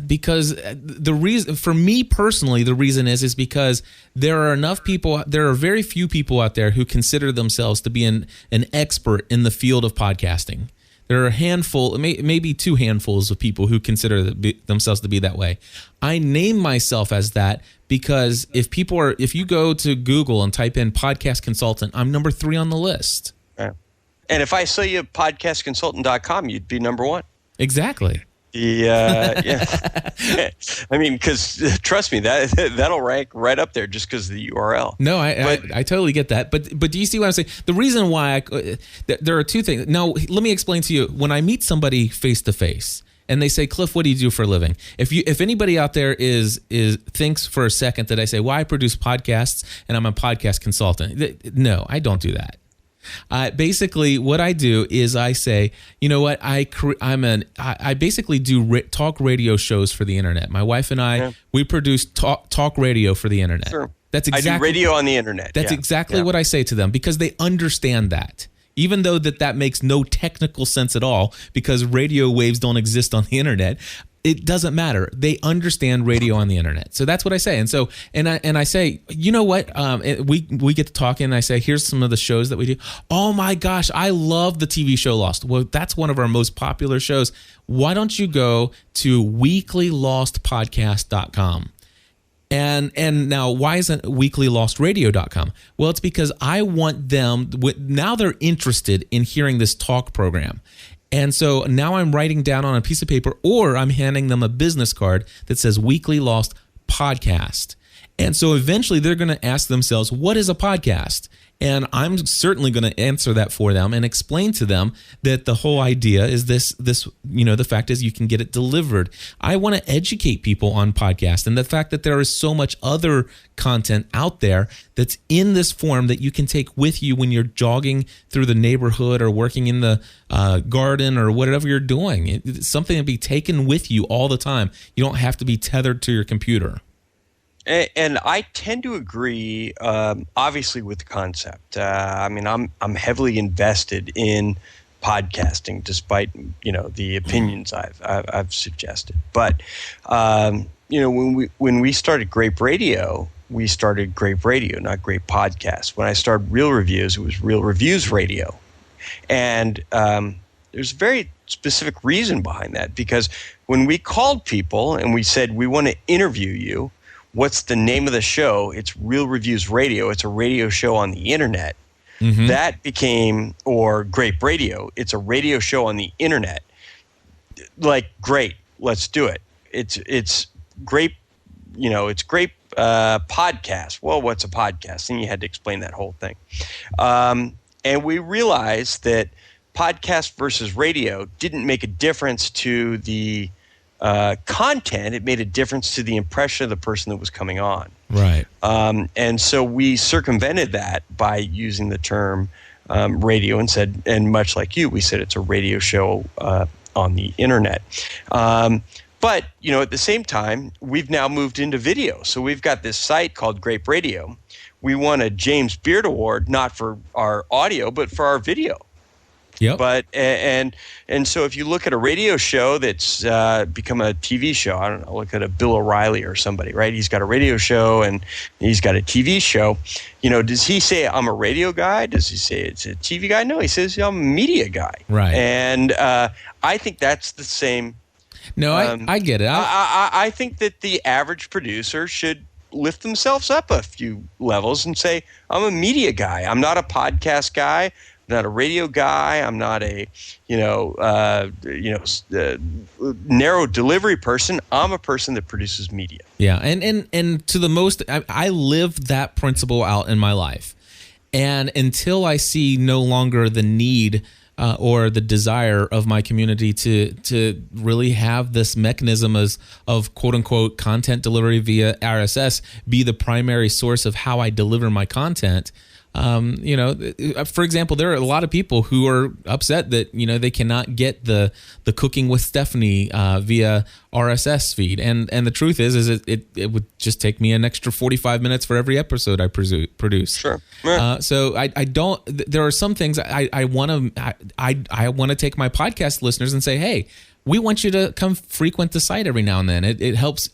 Because the reason, for me personally, the reason is because there are very few people out there who consider themselves to be an expert in the field of podcasting. There are a handful, maybe 2 handfuls of people who consider themselves to be that way. I name myself as that because if you go to Google and type in podcast consultant, I'm number 3 on the list. Yeah. And if I saw you at podcastconsultant.com, you'd be number 1. Exactly. Yeah. Because trust me, that'll rank right up there just because of the URL. No, I totally get that. But do you see what I'm saying? The reason why there are 2 things. Now, let me explain to you. When I meet somebody face to face and they say, "Cliff, what do you do for a living?" If anybody out there thinks for a second that I say, "Well, I produce podcasts and I'm a podcast consultant," no, I don't do that. Basically, what I do is I say, you know what, I basically do talk radio shows for the internet. My wife and I, we produce talk radio for the internet. Sure. That's exactly, I do radio on the internet. That's exactly what I say to them because they understand that. even though that makes no technical sense at all because radio waves don't exist on the internet. It doesn't matter. They understand radio on the internet. So that's what I say. And so, and I say, you know what? We get to talking and I say, here's some of the shows that we do. Oh my gosh, I love the TV show Lost. Well, that's one of our most popular shows. Why don't you go to weeklylostpodcast.com? And now, why isn't weeklylostradio.com? Well, it's because I want them, now they're interested in hearing this talk program. And so now I'm writing down on a piece of paper, or I'm handing them a business card that says Weekly Lost Podcast. And so eventually they're going to ask themselves, what is a podcast? And I'm certainly going to answer that for them and explain to them that the whole idea is this, the fact is you can get it delivered. I want to educate people on podcasts and the fact that there is so much other content out there that's in this form that you can take with you when you're jogging through the neighborhood or working in the garden or whatever you're doing. It's something to be taken with you all the time. You don't have to be tethered to your computer. And I tend to agree, obviously, with the concept. I'm heavily invested in podcasting, despite the opinions I've suggested. But when we started Grape Radio, we started Grape Radio, not Grape Podcast. When I started Real Reviews, it was Real Reviews Radio, and there's a very specific reason behind that, because when we called people and we said we want to interview you. What's the name of the show? It's Real Reviews Radio. It's a radio show on the internet. Mm-hmm. That became, or Grape Radio. It's a radio show on the internet. Like, great, let's do it. It's Grape, it's Grape Podcast. Well, what's a podcast? And you had to explain that whole thing. And we realized that podcast versus radio didn't make a difference to the content. It made a difference to the impression of the person that was coming on. Right. And so we circumvented that by using the term radio and said, and much like you, we said it's a radio show on the internet. But, at the same time, we've now moved into video. So we've got this site called Grape Radio. We won a James Beard Award, not for our audio, but for our video. Yep. But and so if you look at a radio show that's become a TV show, I don't know, look at a Bill O'Reilly or somebody, right? He's got a radio show and he's got a TV show. Does he say I'm a radio guy? Does he say it's a TV guy? No, he says I'm a media guy. Right. And I think that's the same. No, I get it. I think that the average producer should lift themselves up a few levels and say, I'm a media guy. I'm not a podcast guy. I'm not a radio guy. I'm not a, narrow delivery person. I'm a person that produces media. Yeah, and to the most, I live that principle out in my life, and until I see no longer the need or the desire of my community to really have this mechanism of quote unquote content delivery via RSS be the primary source of how I deliver my content. For example, there are a lot of people who are upset that, they cannot get the Cooking with Stephanie via RSS feed. And the truth is it would just take me an extra 45 minutes for every episode I produce. Sure. Yeah. So I don't, there are some things I want to take my podcast listeners and say, hey, we want you to come frequent the site every now and then. It helps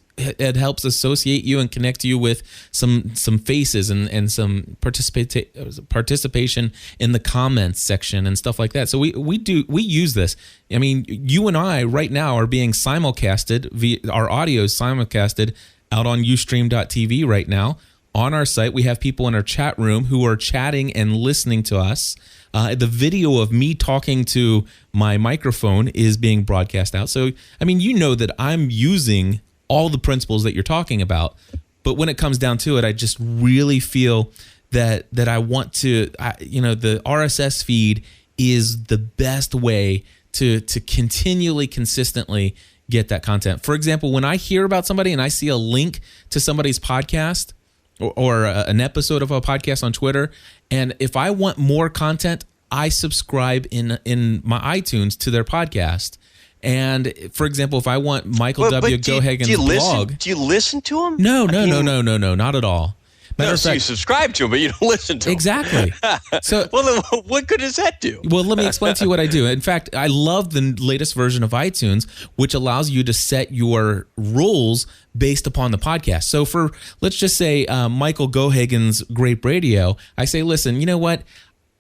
associate you and connect you with some faces and some participation in the comments section and stuff like that. So we use this. I mean, you and I right now are being simulcasted via our audio is simulcasted out on ustream.tv right now. On our site, we have people in our chat room who are chatting and listening to us. The video of me talking to my microphone is being broadcast out. So, I mean, that I'm using all the principles that you're talking about. But when it comes down to it, I just really feel that I want to, the RSS feed is the best way to continually, consistently get that content. For example, when I hear about somebody and I see a link to somebody's podcast or an episode of a podcast on Twitter, and if I want more content, I subscribe in my iTunes to their podcast. And for example, if I want Michael W. Geoghegan's blog, do you listen to him? No, not at all. Matter of So you fact, subscribe to them, but you don't listen to them. exactly. So, Well, then what good does that do? well, let me explain to you what I do. In fact, I love the latest version of iTunes, which allows you to set your rules based upon the podcast. So for, let's just say, Michael Geoghegan's Grape Radio, I say, listen, you know what?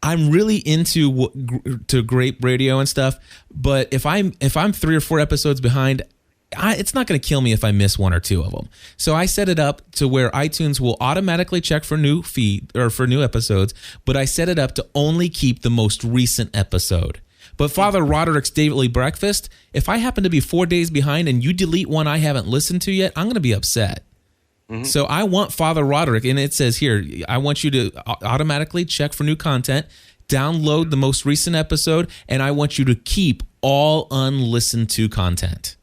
I'm really into to Grape Radio and stuff, but if I'm 3 or 4 episodes behind, it's not going to kill me if I miss 1 or 2 of them. So I set it up to where iTunes will automatically check for new feed or for new episodes, but I set it up to only keep the most recent episode. But Father Roderick's Daily Breakfast, if I happen to be 4 days behind and you delete one I haven't listened to yet, I'm going to be upset. Mm-hmm. So I want Father Roderick, and it says here, I want you to automatically check for new content, download the most recent episode, and I want you to keep all unlistened to content.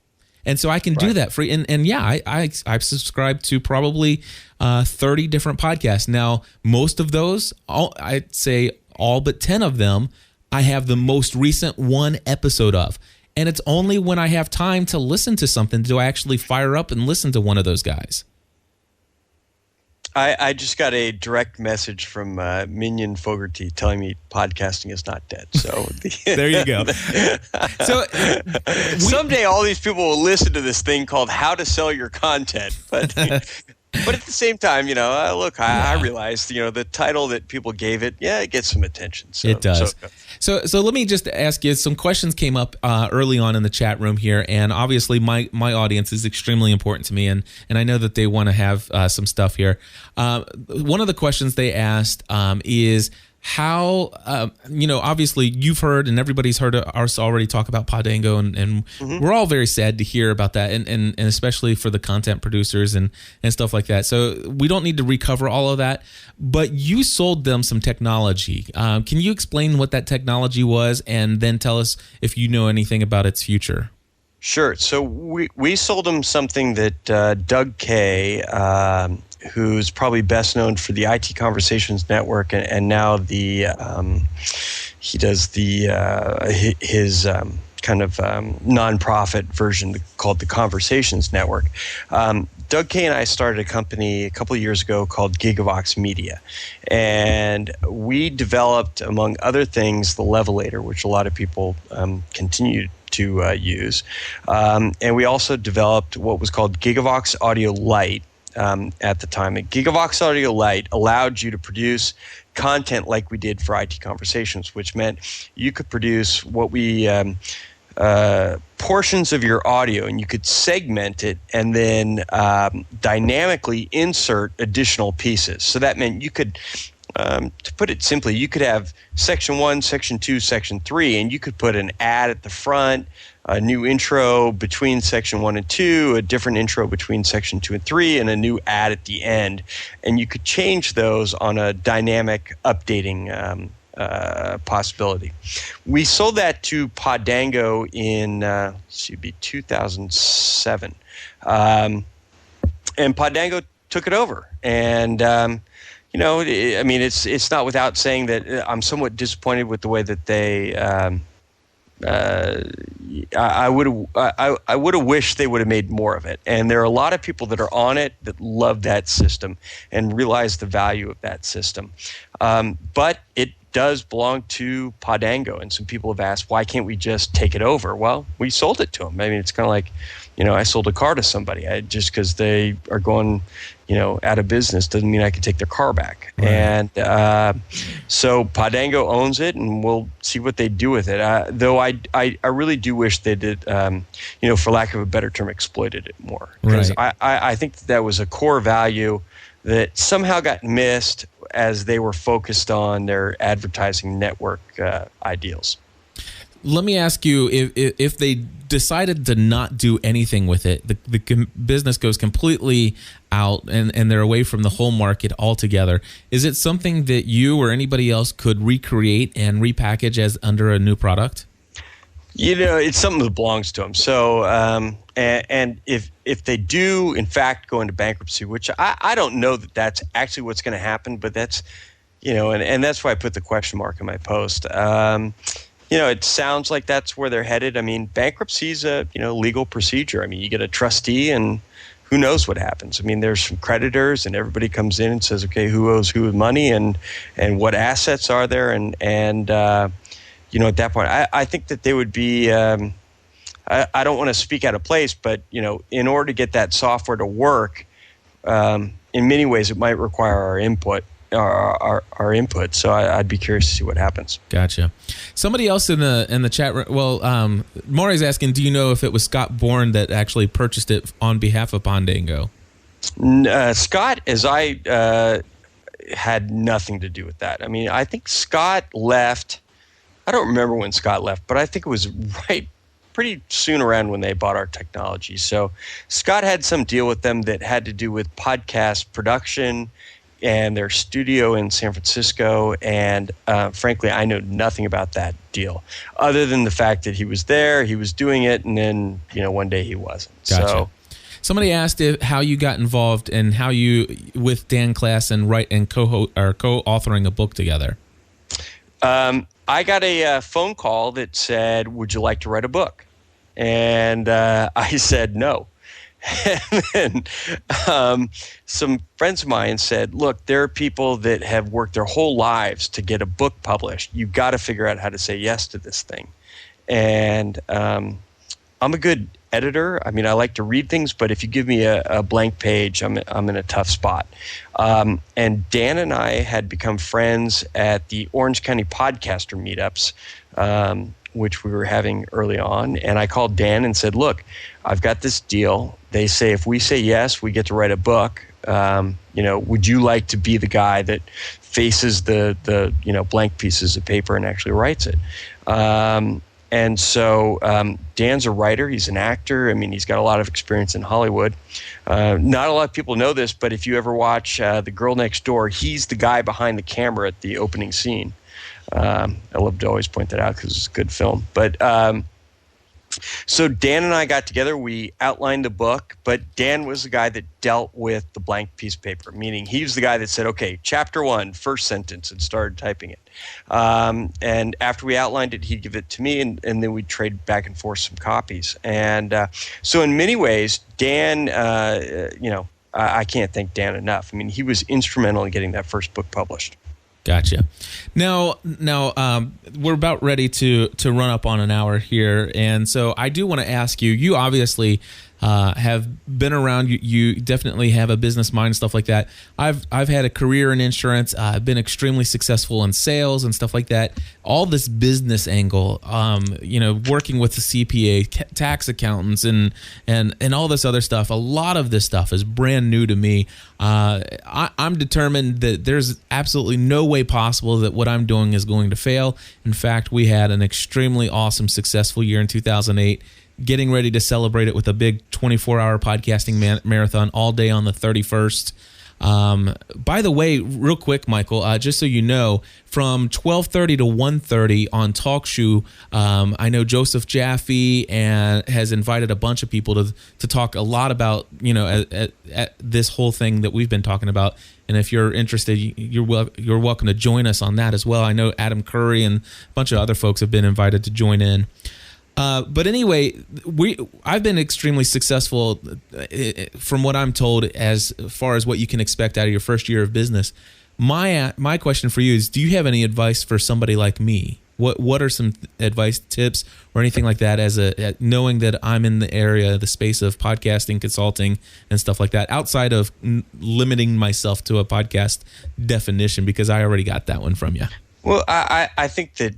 And so I can do that free. And yeah, I subscribe to probably 30 different podcasts. Now, most of those, I'd say all but 10 of them, I have the most recent 1 episode of. And it's only when I have time to listen to something do I actually fire up and listen to one of those guys. I just got a direct message from Minion Fogarty telling me podcasting is not dead. So there you go. So someday all these people will listen to this thing called How to Sell Your Content. But but at the same time, look, I realize, the title that people gave it, it gets some attention. So, it does. So let me just ask you, some questions came up early on in the chat room here, and obviously my audience is extremely important to me, and I know that they want to have some stuff here. One of the questions they asked is how, obviously you've heard and everybody's heard us already talk about Podango, and we're all very sad to hear about that, and especially for the content producers and stuff like that. So we don't need to recover all of that, but you sold them some technology. Can you explain what that technology was, and then tell us if you know anything about its future? Sure. So we sold them something that Doug Kay, who's probably best known for the IT Conversations Network, and now he does his kind of nonprofit version called the Conversations Network. Doug Kay and I started a company a couple of years ago called Gigavox Media, and we developed, among other things, the Levelator, which a lot of people continue to use, and we also developed what was called Gigavox Audio Lite. At the time, Gigavox Audio Lite allowed you to produce content like we did for IT Conversations, which meant you could produce what we portions of your audio, and you could segment it and then dynamically insert additional pieces. So that meant you could, to put it simply, you could have section 1, section 2, section 3, and you could put an ad at the front, a new intro between section 1 and 2, a different intro between section 2 and 3, and a new ad at the end. And you could change those on a dynamic updating possibility. We sold that to Podango in 2007. And Podango took it over. And it's not without saying that I'm somewhat disappointed with the way that they I would have wished they would have made more of it. And there are a lot of people that are on it that love that system and realize the value of that system. But it does belong to Podango, and some people have asked, why can't we just take it over? Well, we sold it to them. I mean, it's kind of like, I sold a car to somebody. Just because they are going, out of business doesn't mean I can take their car back. Right. And so Podango owns it, and we'll see what they do with it. Though I really do wish they did, for lack of a better term, exploited it more. Because right. I think that was a core value that somehow got missed as they were focused on their advertising network ideals. Let me ask you, if they decided to not do anything with it, the business goes completely out and they're away from the whole market altogether, is it something that you or anybody else could recreate and repackage as under a new product? It's something that belongs to them. So, and if they do, in fact, go into bankruptcy, which I don't know that that's actually what's going to happen, but that's, and that's why I put the question mark in my post. It sounds like that's where they're headed. I mean, bankruptcy is a legal procedure. I mean, you get a trustee and who knows what happens? I mean, there's some creditors, and everybody comes in and says, okay, who owes who money, and what assets are there, and at that point, I think that they would be. I don't want to speak out of place, but in order to get that software to work, in many ways, it might require our input. Our input. So I'd be curious to see what happens. Gotcha. Somebody else in the chat room. Well, Maury's asking, do you know if it was Scott Bourne that actually purchased it on behalf of Pondango? Scott, as I had nothing to do with that. I mean, I think Scott left. I don't remember when Scott left, but I think it was pretty soon around when they bought our technology. So Scott had some deal with them that had to do with podcast production and their studio in San Francisco. And frankly, I know nothing about that deal other than the fact that he was there, he was doing it, and then, one day he wasn't. Gotcha. So somebody asked how you got involved and how you, with Dan Klass, and co-authoring a book together. I got a phone call that said, would you like to write a book? And I said no. And then some friends of mine said, look, there are people that have worked their whole lives to get a book published. You've got to figure out how to say yes to this thing. And I'm a good editor. I mean, I like to read things, but if you give me a blank page, I'm in a tough spot. And Dan and I had become friends at the Orange County Podcaster meetups, which we were having early on. And I called Dan and said, look, I've got this deal. They say if we say yes, we get to write a book. Would you like to be the guy that faces the blank pieces of paper and actually writes it? And so Dan's a writer. He's an actor. I mean, he's got a lot of experience in Hollywood. Not a lot of people know this, but if you ever watch The Girl Next Door, he's the guy behind the camera at the opening scene. I love to always point that out because it's a good film. But so Dan and I got together. We outlined the book, but Dan was the guy that dealt with the blank piece of paper, meaning he was the guy that said, okay, chapter 1, first sentence, and started typing it. And after we outlined it, he'd give it to me, and then we'd trade back and forth some copies. And so in many ways, Dan, I can't thank Dan enough. I mean, he was instrumental in getting that first book published. Gotcha. Now, we're about ready to run up on an hour here, and so I do want to ask you. You obviously have been around. You definitely have a business mind, stuff like that. I've had a career in insurance. I've been extremely successful in sales and stuff like that. All this business angle, working with the CPA, tax accountants, and all this other stuff. A lot of this stuff is brand new to me. I'm determined that there's absolutely no way possible that what I'm doing is going to fail. In fact, we had an extremely awesome, successful year in 2008. Getting ready to celebrate it with a big 24-hour podcasting marathon all day on the 31st. By the way, real quick, Michael, just so you know, from 12:30 to 1:30 on TalkShoe, I know Joseph Jaffe has invited a bunch of people to talk a lot about at this whole thing that we've been talking about. And if you're interested, you're welcome to join us on that as well. I know Adam Curry and a bunch of other folks have been invited to join in. But anyway, I've been extremely successful from what I'm told as far as what you can expect out of your first year of business. My question for you is, do you have any advice for somebody like me? What are some advice, tips, or anything like that as knowing that I'm in the area, the space of podcasting, consulting, and stuff like that, outside of limiting myself to a podcast definition, because I already got that one from you? Well, I think that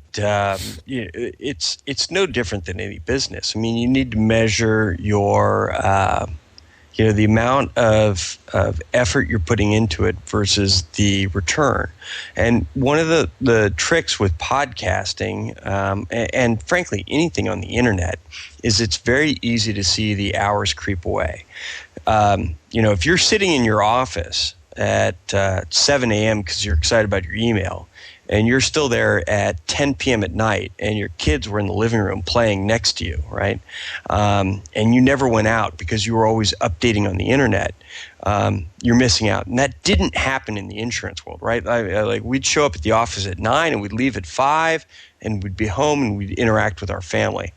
it's no different than any business. I mean, you need to measure your the amount of effort you're putting into it versus the return. And one of the tricks with podcasting and frankly anything on the internet is it's very easy to see the hours creep away. If you're sitting in your office at 7 a.m. because you're excited about your email, and you're still there at 10 p.m. at night, and your kids were in the living room playing next to you, right? And you never went out because you were always updating on the internet. you're missing out. And that didn't happen in the insurance world, right? Like we'd show up at the office at 9 and we'd leave at 5 and we'd be home and we'd interact with our family.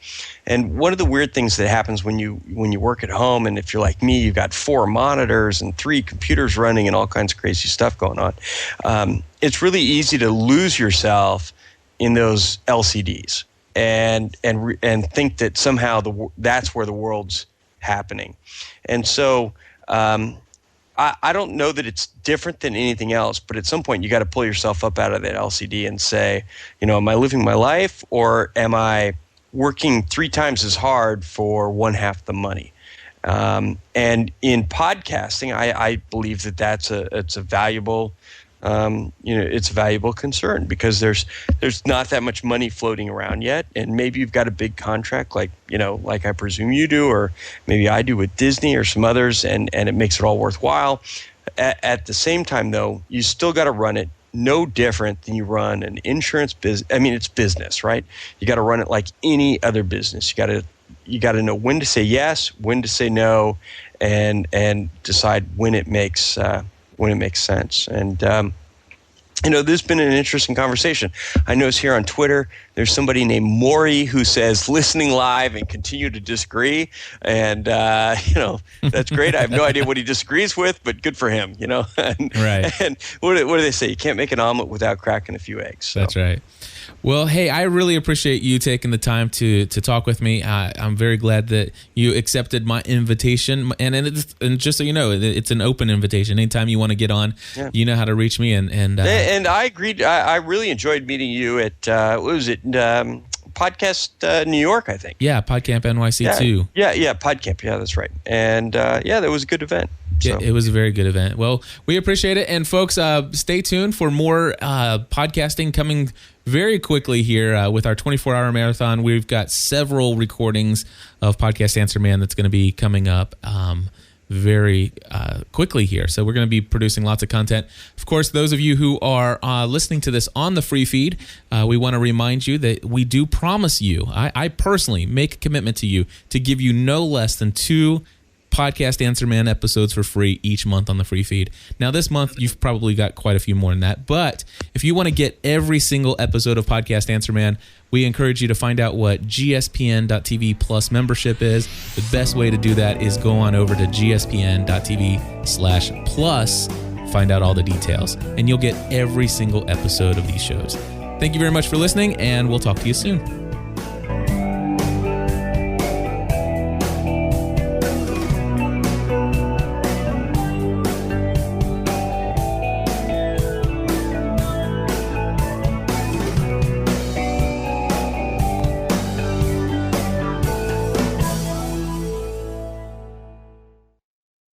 And one of the weird things that happens when you work at home, and if you're like me, you've got 4 monitors and 3 computers running and all kinds of crazy stuff going on. It's really easy to lose yourself in those LCDs and think that somehow that's where the world's happening. And so I don't know that it's different than anything else, but at some point you got to pull yourself up out of that LCD and say, am I living my life, or am I working 3 times as hard for 1/2 the money? And in podcasting, I believe that it's a valuable it's a valuable concern, because there's not that much money floating around yet, and maybe you've got a big contract like I presume you do, or maybe I do with Disney or some others, and it makes it all worthwhile. At the same time, though, you still got to run it no different than you run an insurance business. I mean, it's business, right? You got to run it like any other business. You got to know when to say yes, when to say no, and decide when it makes sense. And this has been an interesting conversation. I notice here on Twitter, there's somebody named Maury who says listening live and continue to disagree. And, that's great. I have no idea what he disagrees with, but good for him, Right. And what do they say? You can't make an omelet without cracking a few eggs. So. That's right. Well, hey, I really appreciate you taking the time to talk with me. I'm very glad that you accepted my invitation. And just so you know, it's an open invitation. Anytime you want to get on, you know how to reach me. And I agreed. I really enjoyed meeting you at, what was it, Podcast New York, I think. Yeah, PodCamp NYC too. Yeah, PodCamp. Yeah, that's right. And that was a good event. So. Yeah, it was a very good event. Well, we appreciate it. And folks, stay tuned for more podcasting coming very quickly here with our 24-hour marathon. We've got several recordings of Podcast Answer Man that's going to be coming up very quickly here. So we're going to be producing lots of content. Of course, those of you who are listening to this on the free feed, we want to remind you that we do promise you, I personally make a commitment to you to give you no less than 2 Podcast Answer Man episodes for free each month on the free feed. Now, this month, you've probably got quite a few more than that. But if you want to get every single episode of Podcast Answer Man, we encourage you to find out what gspn.tv plus membership is. The best way to do that is go on over to gspn.tv/plus, find out all the details, and you'll get every single episode of these shows. Thank you very much for listening, and we'll talk to you soon.